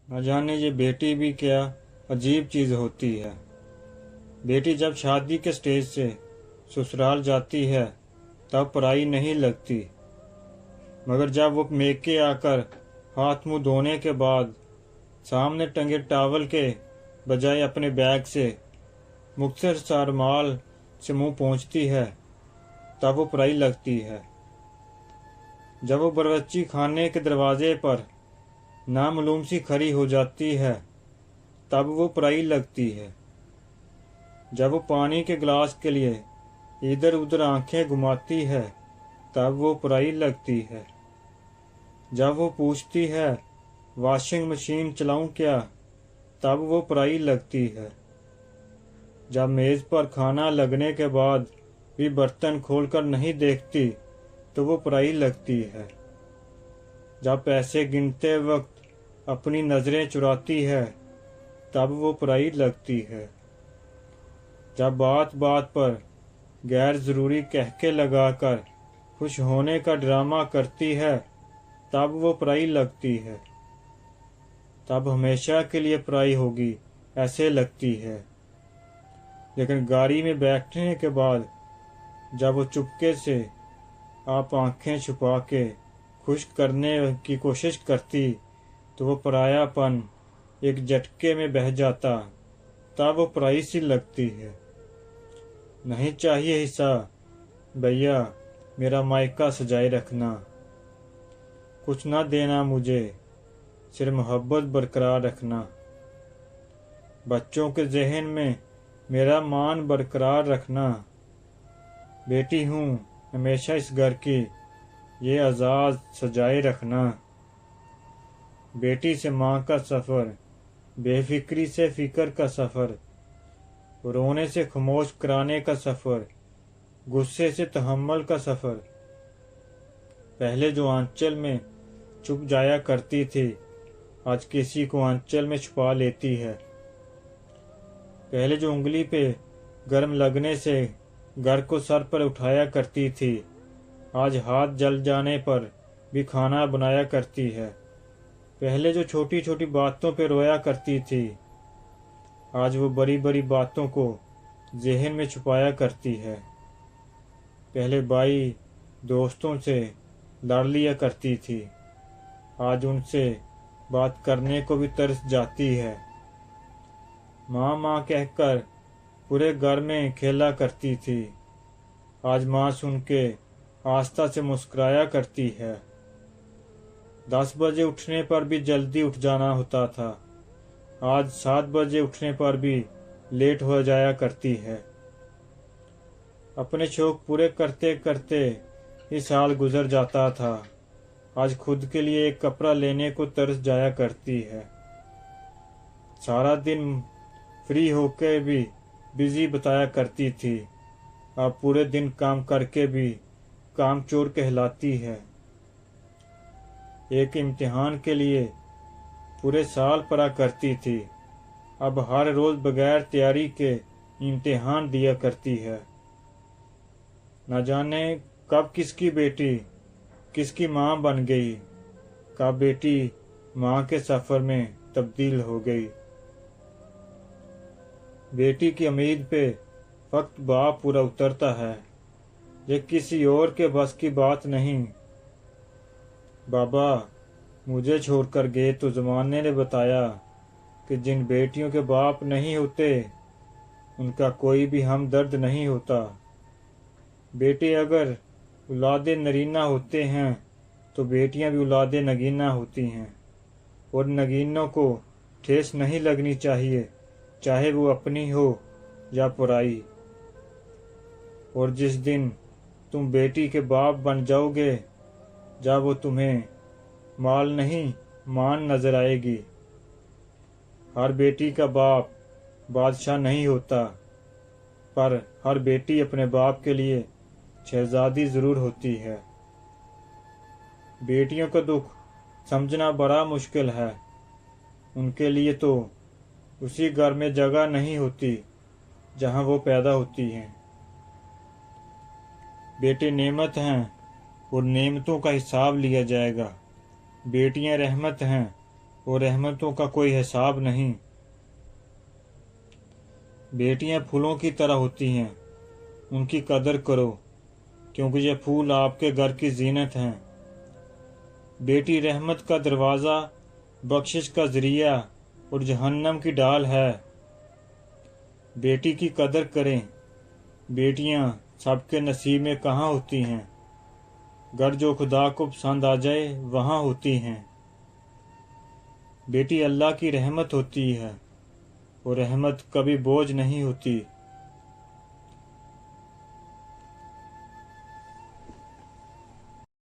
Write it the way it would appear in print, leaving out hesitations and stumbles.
न जाने ये बेटी भी क्या अजीब चीज़ होती है। बेटी जब शादी के स्टेज से ससुराल जाती है तब पराई नहीं लगती, मगर जब वो मेके आकर हाथ मुंह धोने के बाद सामने टंगे टॉवल के बजाय अपने बैग से मुक्तसर सा रुमाल से मुंह पोंछती है तब वो पराई लगती है। जब वो बावर्ची खाने के दरवाजे पर नामालूम सी खड़ी हो जाती है तब वो पराई लगती है। जब वो पानी के गिलास के लिए इधर उधर आंखें घुमाती है तब वो पराई लगती है। जब वो पूछती है वॉशिंग मशीन चलाऊं क्या तब वो पराई लगती है। जब मेज़ पर खाना लगने के बाद भी बर्तन खोलकर नहीं देखती तो वो पराई लगती है। जब पैसे गिनते वक्त अपनी नज़रें चुराती है तब वो पराई लगती है। जब बात बात पर गैर ज़रूरी कहके लगाकर खुश होने का ड्रामा करती है तब वो पराई लगती है। तब हमेशा के लिए पराई होगी ऐसे लगती है। लेकिन गाड़ी में बैठने के बाद जब वो चुपके से आप आंखें छुपा के खुश करने की कोशिश करती तो वो परायापन एक झटके में बह जाता, तब वो पराई सी लगती है। नहीं चाहिए हिस्सा भैया, मेरा मायका सजाए रखना, कुछ ना देना मुझे, सिर्फ मोहब्बत बरकरार रखना। बच्चों के जहन में मेरा मान बरकरार रखना। बेटी हूँ हमेशा इस घर की, ये आज़ाद सजाए रखना। बेटी से माँ का सफ़र, बेफिक्री से फ़िक्र का सफ़र, रोने से खामोश कराने का सफ़र, गुस्से से तहम्मुल का सफ़र। पहले जो आंचल में छुप जाया करती थी आज किसी को आंचल में छुपा लेती है। पहले जो उंगली पे गर्म लगने से घर को सर पर उठाया करती थी आज हाथ जल जाने पर भी खाना बनाया करती है। पहले जो छोटी छोटी बातों पे रोया करती थी आज वो बड़ी बड़ी बातों को जहन में छुपाया करती है। पहले भाई दोस्तों से लड़ लिया करती थी आज उनसे बात करने को भी तरस जाती है। माँ माँ कहकर पूरे घर में खेला करती थी आज माँ सुन के आस्था से मुस्कुराया करती है। 10 बजे उठने पर भी जल्दी उठ जाना होता था आज 7 बजे उठने पर भी लेट हो जाया करती है। अपने शौक पूरे करते करते ये साल गुजर जाता था आज खुद के लिए एक कपड़ा लेने को तरस जाया करती है। सारा दिन फ्री होकर भी बिजी बताया करती थी अब पूरे दिन काम करके भी काम चोर कहलाती है। एक इम्तिहान के लिए पूरे साल पढ़ा करती थी अब हर रोज बगैर तैयारी के इम्तिहान दिया करती है। न जाने कब किसकी बेटी किसकी माँ बन गई, कब बेटी माँ के सफ़र में तब्दील हो गई। बेटी की उम्मीद पे वक्त बाप पूरा उतरता है, ये किसी और के बस की बात नहीं। बाबा मुझे छोड़कर गए तो ज़माने ने बताया कि जिन बेटियों के बाप नहीं होते उनका कोई भी हमदर्द नहीं होता। बेटे अगर औलादे नरीना होते हैं तो बेटियां भी औलादे नगीना होती हैं और नगीनों को ठेस नहीं लगनी चाहिए चाहे वो अपनी हो या पराई। और जिस दिन तुम बेटी के बाप बन जाओगे जब वो तुम्हें माल नहीं मान नजर आएगी। हर बेटी का बाप बादशाह नहीं होता पर हर बेटी अपने बाप के लिए शहजादी जरूर होती है। बेटियों का दुख समझना बड़ा मुश्किल है, उनके लिए तो उसी घर में जगह नहीं होती जहां वो पैदा होती हैं। बेटे नेमत हैं और नेमतों का हिसाब लिया जाएगा। बेटियां रहमत हैं और रहमतों का कोई हिसाब नहीं। बेटियां फूलों की तरह होती हैं, उनकी कदर करो, क्योंकि ये फूल आपके घर की जीनत हैं। बेटी रहमत का दरवाज़ा, बख्शिश का जरिया और जहन्नम की डाल है। बेटी की कदर करें। बेटियां सबके नसीब में कहाँ होती हैं। घर जो खुदा को पसंद आ जाए वहाँ होती हैं। बेटी अल्लाह की रहमत होती है और रहमत कभी बोझ नहीं होती।